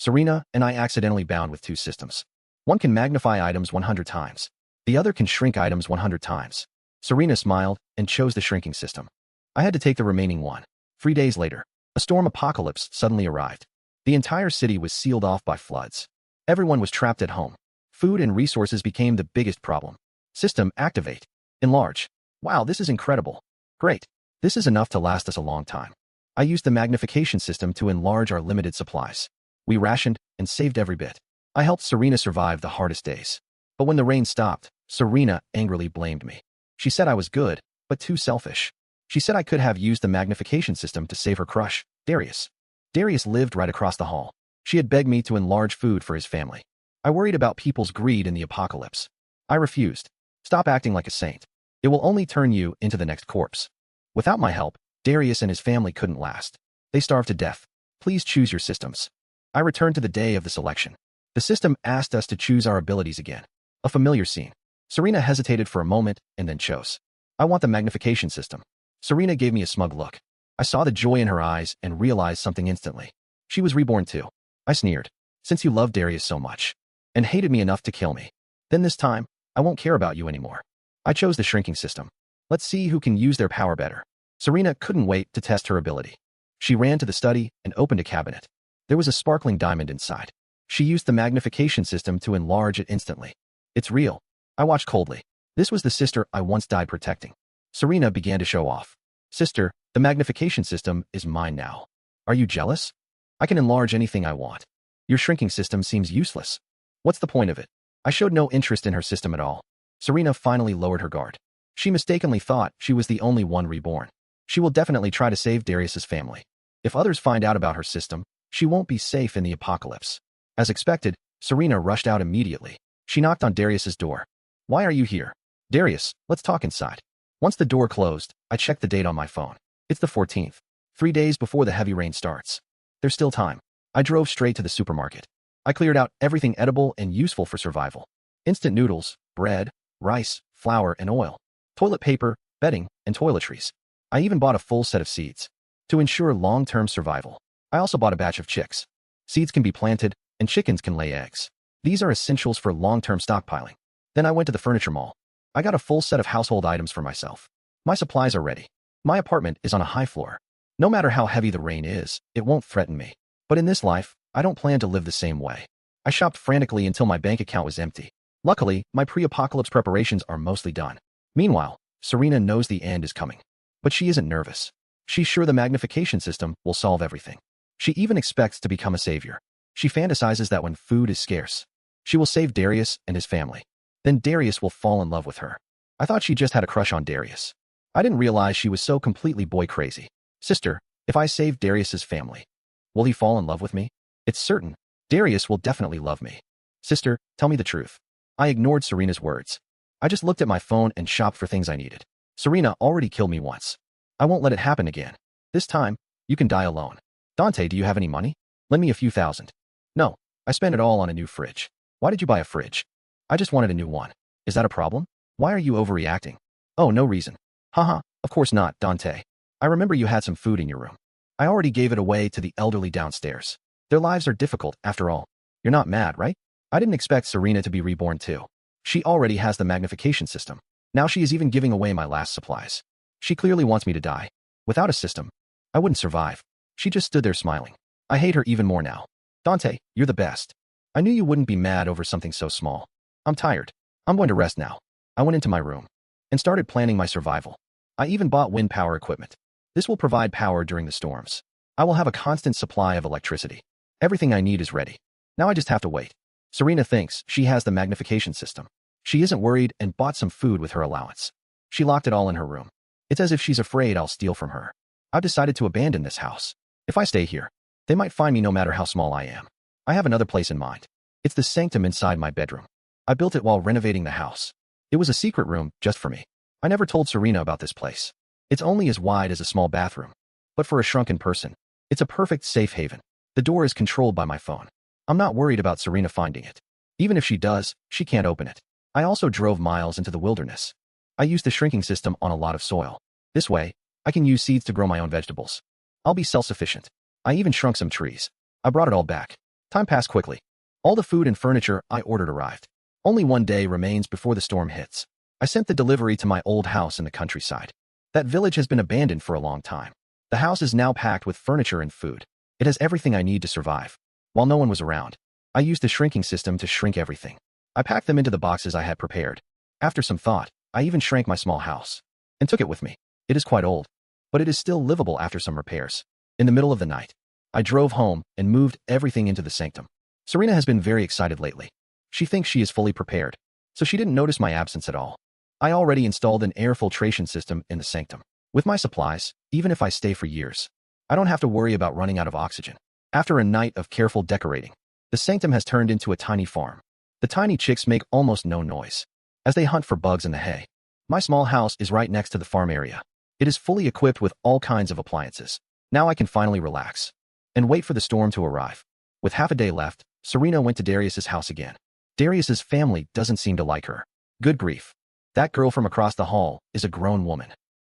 Serena and I accidentally bound with two systems. One can magnify items 100 times. The other can shrink items 100 times. Serena smiled and chose the shrinking system. I had to take the remaining one. 3 days later, a storm apocalypse suddenly arrived. The entire city was sealed off by floods. Everyone was trapped at home. Food and resources became the biggest problem. System activate. Enlarge. Wow, this is incredible. Great. This is enough to last us a long time. I used the magnification system to enlarge our limited supplies. We rationed and saved every bit. I helped Serena survive the hardest days. But when the rain stopped, Serena angrily blamed me. She said I was good, but too selfish. She said I could have used the magnification system to save her crush, Darius. Darius lived right across the hall. She had begged me to enlarge food for his family. I worried about people's greed in the apocalypse. I refused. Stop acting like a saint. It will only turn you into the next corpse. Without my help, Darius and his family couldn't last. They starved to death. Please choose your systems. I returned to the day of the selection. The system asked us to choose our abilities again. A familiar scene. Serena hesitated for a moment and then chose. I want the magnification system. Serena gave me a smug look. I saw the joy in her eyes and realized something instantly. She was reborn too. I sneered. Since you loved Darius so much and hated me enough to kill me, then this time, I won't care about you anymore. I chose the shrinking system. Let's see who can use their power better. Serena couldn't wait to test her ability. She ran to the study and opened a cabinet. There was a sparkling diamond inside. She used the magnification system to enlarge it instantly. It's real. I watched coldly. This was the sister I once died protecting. Serena began to show off. Sister, the magnification system is mine now. Are you jealous? I can enlarge anything I want. Your shrinking system seems useless. What's the point of it? I showed no interest in her system at all. Serena finally lowered her guard. She mistakenly thought she was the only one reborn. She will definitely try to save Darius's family. If others find out about her system, she won't be safe in the apocalypse. As expected, Serena rushed out immediately. She knocked on Darius's door. Why are you here? Darius, let's talk inside. Once the door closed, I checked the date on my phone. It's the 14th. 3 days before the heavy rain starts. There's still time. I drove straight to the supermarket. I cleared out everything edible and useful for survival. Instant noodles, bread, rice, flour, and oil. Toilet paper, bedding, and toiletries. I even bought a full set of seeds. To ensure long-term survival, I also bought a batch of chicks. Seeds can be planted, and chickens can lay eggs. These are essentials for long-term stockpiling. Then I went to the furniture mall. I got a full set of household items for myself. My supplies are ready. My apartment is on a high floor. No matter how heavy the rain is, it won't threaten me. But in this life, I don't plan to live the same way. I shopped frantically until my bank account was empty. Luckily, my pre-apocalypse preparations are mostly done. Meanwhile, Serena knows the end is coming. But she isn't nervous. She's sure the magnification system will solve everything. She even expects to become a savior. She fantasizes that when food is scarce, she will save Darius and his family. Then Darius will fall in love with her. I thought she just had a crush on Darius. I didn't realize she was so completely boy crazy. Sister, if I save Darius's family, will he fall in love with me? It's certain. Darius will definitely love me. Sister, tell me the truth. I ignored Serena's words. I just looked at my phone and shopped for things I needed. Serena already killed me once. I won't let it happen again. This time, you can die alone. Dante, do you have any money? Lend me a few thousand. No, I spent it all on a new fridge. Why did you buy a fridge? I just wanted a new one. Is that a problem? Why are you overreacting? Oh, no reason. Haha, of course not, Dante. I remember you had some food in your room. I already gave it away to the elderly downstairs. Their lives are difficult, after all. You're not mad, right? I didn't expect Serena to be reborn too. She already has the magnification system. Now she is even giving away my last supplies. She clearly wants me to die. Without a system, I wouldn't survive. She just stood there smiling. I hate her even more now. Dante, you're the best. I knew you wouldn't be mad over something so small. I'm tired. I'm going to rest now. I went into my room and started planning my survival. I even bought wind power equipment. This will provide power during the storms. I will have a constant supply of electricity. Everything I need is ready. Now I just have to wait. Serena thinks she has the magnification system. She isn't worried and bought some food with her allowance. She locked it all in her room. It's as if she's afraid I'll steal from her. I've decided to abandon this house. If I stay here, they might find me no matter how small I am. I have another place in mind. It's the sanctum inside my bedroom. I built it while renovating the house. It was a secret room just for me. I never told Serena about this place. It's only as wide as a small bathroom. But for a shrunken person, it's a perfect safe haven. The door is controlled by my phone. I'm not worried about Serena finding it. Even if she does, she can't open it. I also drove miles into the wilderness. I used the shrinking system on a lot of soil. This way, I can use seeds to grow my own vegetables. I'll be self-sufficient. I even shrunk some trees. I brought it all back. Time passed quickly. All the food and furniture I ordered arrived. Only one day remains before the storm hits. I sent the delivery to my old house in the countryside. That village has been abandoned for a long time. The house is now packed with furniture and food. It has everything I need to survive. While no one was around, I used the shrinking system to shrink everything. I packed them into the boxes I had prepared. After some thought, I even shrank my small house and took it with me. It is quite old, but it is still livable after some repairs. In the middle of the night, I drove home and moved everything into the sanctum. Serena has been very excited lately. She thinks she is fully prepared, so she didn't notice my absence at all. I already installed an air filtration system in the sanctum. With my supplies, even if I stay for years, I don't have to worry about running out of oxygen. After a night of careful decorating, the sanctum has turned into a tiny farm. The tiny chicks make almost no noise as they hunt for bugs in the hay. My small house is right next to the farm area. It is fully equipped with all kinds of appliances. Now I can finally relax and wait for the storm to arrive. With half a day left, Serena went to Darius's house again. Darius's family doesn't seem to like her. Good grief. That girl from across the hall is a grown woman.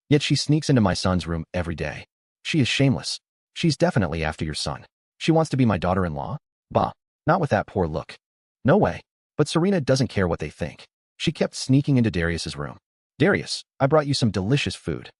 Yet she sneaks into my son's room every day. She is shameless. She's definitely after your son. She wants to be my daughter-in-law? Bah, not with that poor look. No way. But Serena doesn't care what they think. She kept sneaking into Darius's room. Darius, I brought you some delicious food.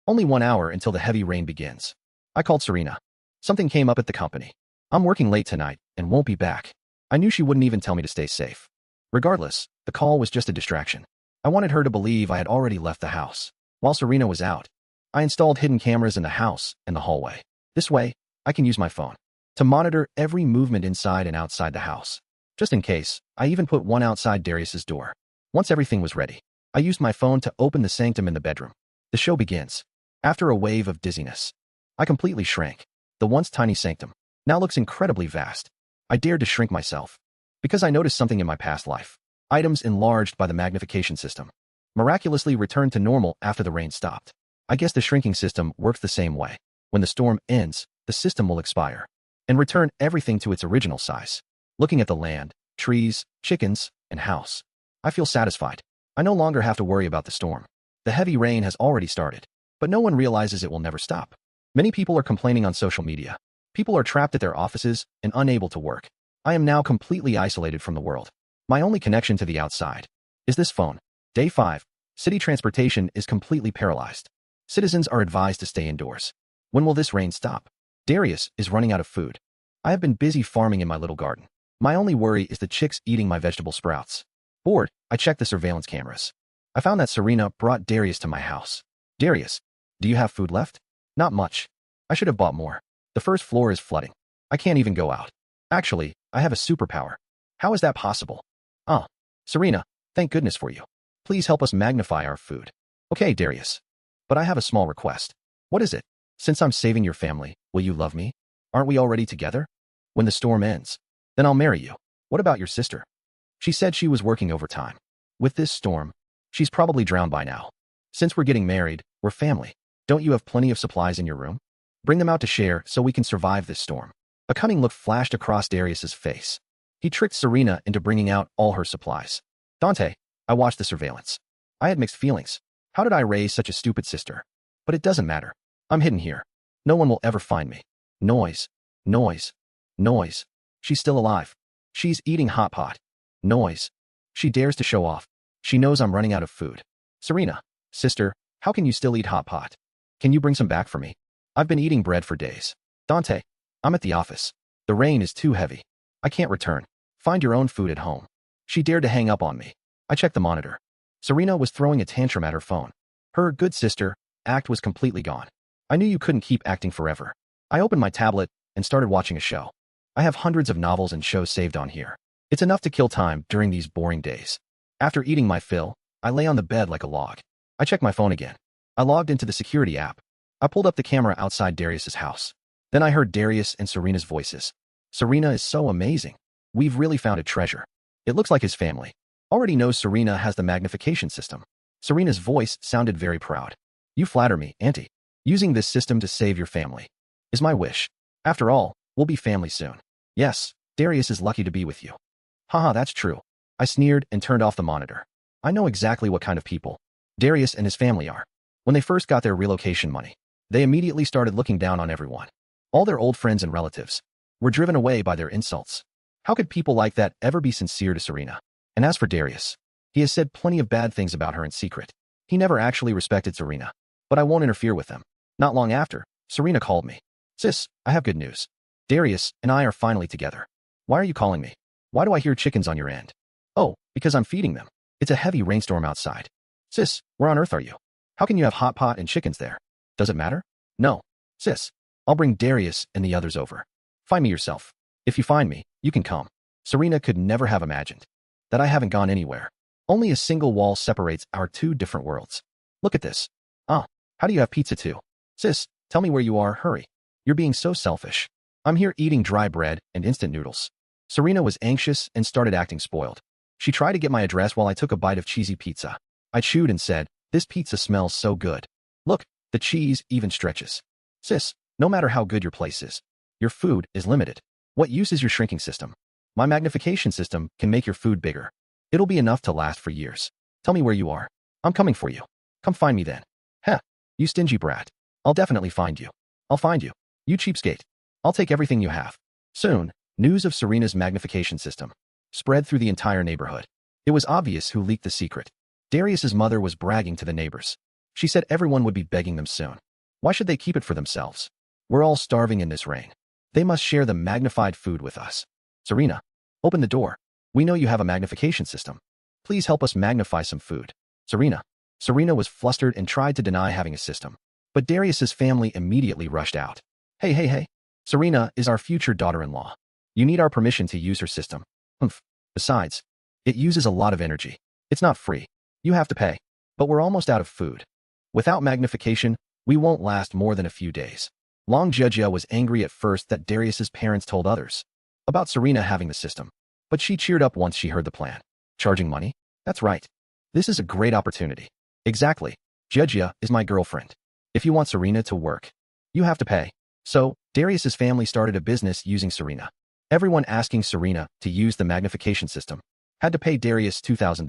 Only 1 hour until the heavy rain begins. I called Serena. Something came up at the company. I'm working late tonight and won't be back. I knew she wouldn't even tell me to stay safe. Regardless, the call was just a distraction. I wanted her to believe I had already left the house. While Serena was out, I installed hidden cameras in the house and the hallway. This way, I can use my phone to monitor every movement inside and outside the house. Just in case, I even put one outside Darius's door. Once everything was ready, I used my phone to open the sanctum in the bedroom. The show begins. After a wave of dizziness, I completely shrank. The once tiny sanctum now looks incredibly vast. I dared to shrink myself because I noticed something in my past life. Items enlarged by the magnification system miraculously returned to normal after the rain stopped. I guess the shrinking system works the same way. When the storm ends, the system will expire and return everything to its original size. Looking at the land, trees, chickens, and house, I feel satisfied. I no longer have to worry about the storm. The heavy rain has already started, but no one realizes it will never stop. Many people are complaining on social media. People are trapped at their offices and unable to work. I am now completely isolated from the world. My only connection to the outside is this phone. Day 5. City transportation is completely paralyzed. Citizens are advised to stay indoors. When will this rain stop? Darius is running out of food. I have been busy farming in my little garden. My only worry is the chicks eating my vegetable sprouts. Bored, I checked the surveillance cameras. I found that Serena brought Darius to my house. Darius, do you have food left? Not much. I should have bought more. The first floor is flooding. I can't even go out. Actually, I have a superpower. How is that possible? Serena, thank goodness for you. Please help us magnify our food. Okay, Darius. But I have a small request. What is it? Since I'm saving your family, will you love me? Aren't we already together? When the storm ends, then I'll marry you. What about your sister? She said she was working overtime. With this storm, she's probably drowned by now. Since we're getting married, we're family. Don't you have plenty of supplies in your room? Bring them out to share so we can survive this storm. A cunning look flashed across Darius's face. He tricked Serena into bringing out all her supplies. Dante, I watched the surveillance. I had mixed feelings. How did I raise such a stupid sister? But it doesn't matter. I'm hidden here. No one will ever find me. Noise. Noise. Noise. She's still alive. She's eating hot pot. Noise. She dares to show off. She knows I'm running out of food. Serena, sister, how can you still eat hot pot? Can you bring some back for me? I've been eating bread for days. Dante, I'm at the office. The rain is too heavy. I can't return. Find your own food at home. She dared to hang up on me. I checked the monitor. Serena was throwing a tantrum at her phone. Her good sister act was completely gone. I knew you couldn't keep acting forever. I opened my tablet and started watching a show. I have hundreds of novels and shows saved on here. It's enough to kill time during these boring days. After eating my fill, I lay on the bed like a log. I checked my phone again. I logged into the security app. I pulled up the camera outside Darius's house. Then I heard Darius and Serena's voices. Serena is so amazing. We've really found a treasure. It looks like his family already knows Serena has the magnification system. Serena's voice sounded very proud. You flatter me, Auntie. Using this system to save your family is my wish. After all, we'll be family soon. Yes, Darius is lucky to be with you. Haha, that's true. I sneered and turned off the monitor. I know exactly what kind of people Darius and his family are. When they first got their relocation money, they immediately started looking down on everyone. All their old friends and relatives were driven away by their insults. How could people like that ever be sincere to Serena? And as for Darius, he has said plenty of bad things about her in secret. He never actually respected Serena. But I won't interfere with them. Not long after, Serena called me. Sis, I have good news. Darius and I are finally together. Why are you calling me? Why do I hear chickens on your end? Oh, because I'm feeding them. It's a heavy rainstorm outside. Sis, where on earth are you? How can you have hot pot and chickens there? Does it matter? No. Sis, I'll bring Darius and the others over. Find me yourself. If you find me, you can come. Serena could never have imagined that I haven't gone anywhere. Only a single wall separates our two different worlds. Look at this. Ah, how do you have pizza too? Sis, tell me where you are, hurry. You're being so selfish. I'm here eating dry bread and instant noodles. Serena was anxious and started acting spoiled. She tried to get my address while I took a bite of cheesy pizza. I chewed and said, this pizza smells so good. Look, the cheese even stretches. Sis, no matter how good your place is, your food is limited. What use is your shrinking system? My magnification system can make your food bigger. It'll be enough to last for years. Tell me where you are. I'm coming for you. Come find me then. Heh, you stingy brat. I'll definitely find you. I'll find you. You cheapskate. I'll take everything you have. Soon, news of Serena's magnification system spread through the entire neighborhood. It was obvious who leaked the secret. Darius's mother was bragging to the neighbors. She said everyone would be begging them soon. Why should they keep it for themselves? We're all starving in this rain. They must share the magnified food with us. Serena, open the door. We know you have a magnification system. Please help us magnify some food. Serena. Serena was flustered and tried to deny having a system. But Darius's family immediately rushed out. Hey. Serena is our future daughter-in-law. You need our permission to use her system. Humph. Besides, it uses a lot of energy. It's not free. You have to pay. But we're almost out of food. Without magnification, we won't last more than a few days. Long Jejia was angry at first that Darius's parents told others about Serena having the system. But she cheered up once she heard the plan. Charging money? That's right. This is a great opportunity. Exactly. Jejia is my girlfriend. If you want Serena to work, you have to pay. So, Darius's family started a business using Serena. Everyone asking Serena to use the magnification system had to pay Darius $2,000.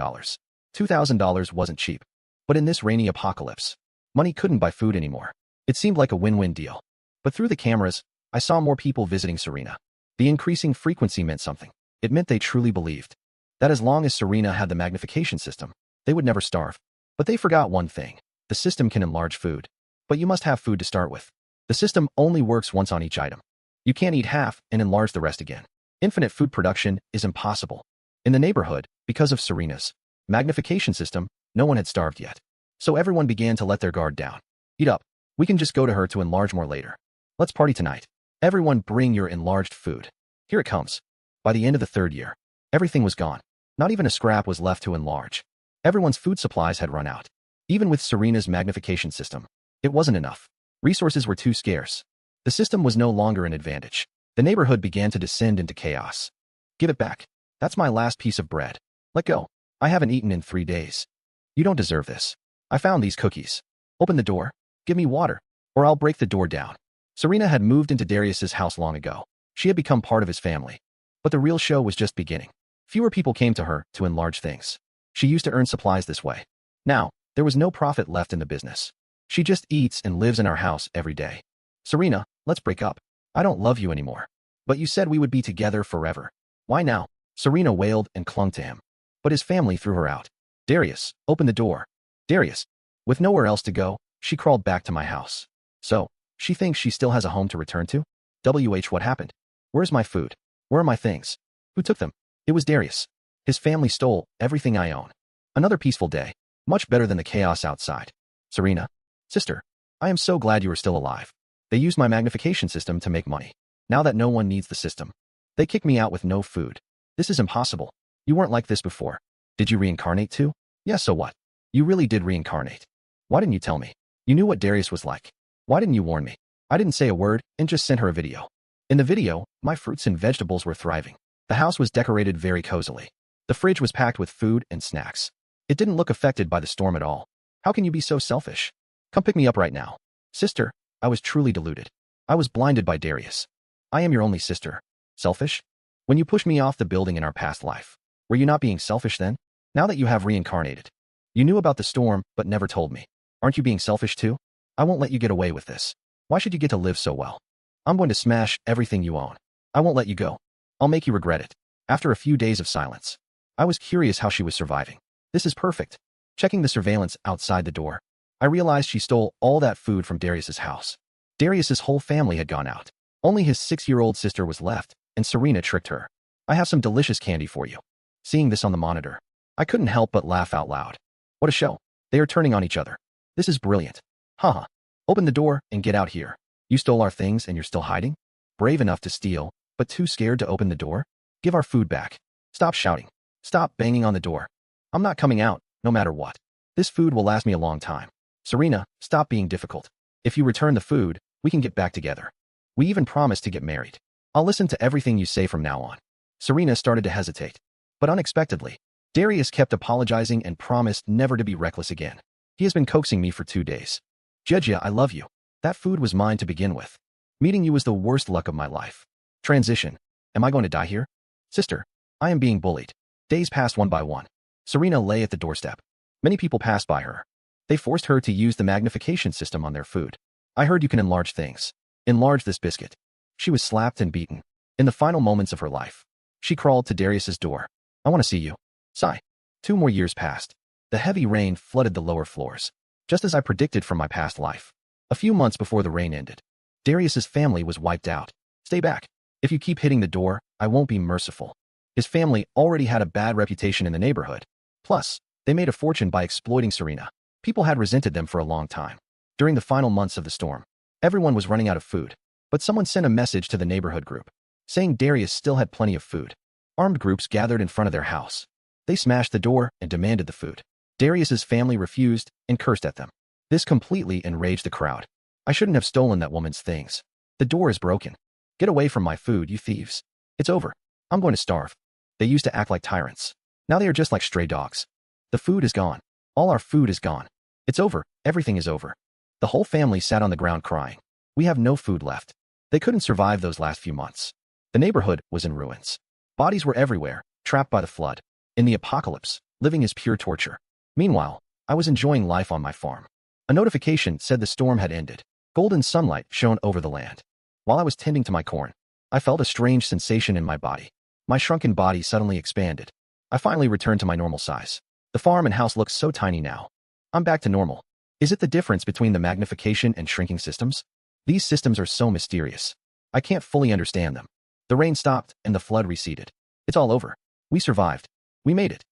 $2,000 wasn't cheap. But in this rainy apocalypse, money couldn't buy food anymore. It seemed like a win-win deal. But through the cameras, I saw more people visiting Serena. The increasing frequency meant something. It meant they truly believed that as long as Serena had the magnification system, they would never starve. But they forgot one thing. The system can enlarge food. But you must have food to start with. The system only works once on each item. You can't eat half and enlarge the rest again. Infinite food production is impossible. In the neighborhood, because of Serena's magnification system, no one had starved yet. So everyone began to let their guard down. Eat up. We can just go to her to enlarge more later. Let's party tonight. Everyone bring your enlarged food. Here it comes. By the end of the third year, everything was gone. Not even a scrap was left to enlarge. Everyone's food supplies had run out. Even with Serena's magnification system, it wasn't enough. Resources were too scarce. The system was no longer an advantage. The neighborhood began to descend into chaos. Give it back. That's my last piece of bread. Let go. I haven't eaten in 3 days. You don't deserve this. I found these cookies. Open the door. Give me water, or I'll break the door down. Serena had moved into Darius's house long ago. She had become part of his family. But the real show was just beginning. Fewer people came to her to enlarge things. She used to earn supplies this way. Now, there was no profit left in the business. She just eats and lives in our house every day. Serena, let's break up. I don't love you anymore. But you said we would be together forever. Why now? Serena wailed and clung to him. But his family threw her out. Darius, open the door. Darius. With nowhere else to go, she crawled back to my house. So, she thinks she still has a home to return to? What happened? Where's my food? Where are my things? Who took them? It was Darius. His family stole everything I own. Another peaceful day. Much better than the chaos outside. Serena. Sister. I am so glad you are still alive. They used my magnification system to make money. Now that no one needs the system, they kick me out with no food. This is impossible. You weren't like this before. Did you reincarnate too? Yeah, so what? You really did reincarnate. Why didn't you tell me? You knew what Darius was like. Why didn't you warn me? I didn't say a word and just sent her a video. In the video, my fruits and vegetables were thriving. The house was decorated very cozily. The fridge was packed with food and snacks. It didn't look affected by the storm at all. How can you be so selfish? Come pick me up right now. Sister, I was truly deluded. I was blinded by Darius. I am your only sister. Selfish? When you pushed me off the building in our past life, were you not being selfish then? Now that you have reincarnated, you knew about the storm but never told me. Aren't you being selfish too? I won't let you get away with this. Why should you get to live so well? I'm going to smash everything you own. I won't let you go. I'll make you regret it. After a few days of silence, I was curious how she was surviving. This is perfect. Checking the surveillance outside the door, I realized she stole all that food from Darius's house. Darius's whole family had gone out. Only his 6-year-old sister was left, and Serena tricked her. I have some delicious candy for you. Seeing this on the monitor, I couldn't help but laugh out loud. What a show. They are turning on each other. This is brilliant. Haha. Open the door and get out here. You stole our things and you're still hiding? Brave enough to steal, but too scared to open the door? Give our food back. Stop shouting. Stop banging on the door. I'm not coming out, no matter what. This food will last me a long time. Serena, stop being difficult. If you return the food, we can get back together. We even promised to get married. I'll listen to everything you say from now on. Serena started to hesitate. But unexpectedly, Darius kept apologizing and promised never to be reckless again. He has been coaxing me for 2 days. Jejia, I love you. That food was mine to begin with. Meeting you was the worst luck of my life. Transition. Am I going to die here? Sister, I am being bullied. Days passed one by one. Serena lay at the doorstep. Many people passed by her. They forced her to use the magnification system on their food. I heard you can enlarge things. Enlarge this biscuit. She was slapped and beaten. In the final moments of her life, she crawled to Darius's door. I want to see you. Sigh. 2 more years passed. The heavy rain flooded the lower floors, just as I predicted from my past life. A few months before the rain ended, Darius's family was wiped out. Stay back. If you keep hitting the door, I won't be merciful. His family already had a bad reputation in the neighborhood. Plus, they made a fortune by exploiting Serena. People had resented them for a long time. During the final months of the storm, everyone was running out of food, but someone sent a message to the neighborhood group, saying Darius still had plenty of food. Armed groups gathered in front of their house. They smashed the door and demanded the food. Darius's family refused and cursed at them. This completely enraged the crowd. I shouldn't have stolen that woman's things. The door is broken. Get away from my food, you thieves. It's over. I'm going to starve. They used to act like tyrants. Now they are just like stray dogs. The food is gone. All our food is gone. It's over. Everything is over. The whole family sat on the ground crying. We have no food left. They couldn't survive those last few months. The neighborhood was in ruins. Bodies were everywhere, trapped by the flood. In the apocalypse, living is pure torture. Meanwhile, I was enjoying life on my farm. A notification said the storm had ended. Golden sunlight shone over the land. While I was tending to my corn, I felt a strange sensation in my body. My shrunken body suddenly expanded. I finally returned to my normal size. The farm and house look so tiny now. I'm back to normal. Is it the difference between the magnification and shrinking systems? These systems are so mysterious. I can't fully understand them. The rain stopped and the flood receded. It's all over. We survived. We made it.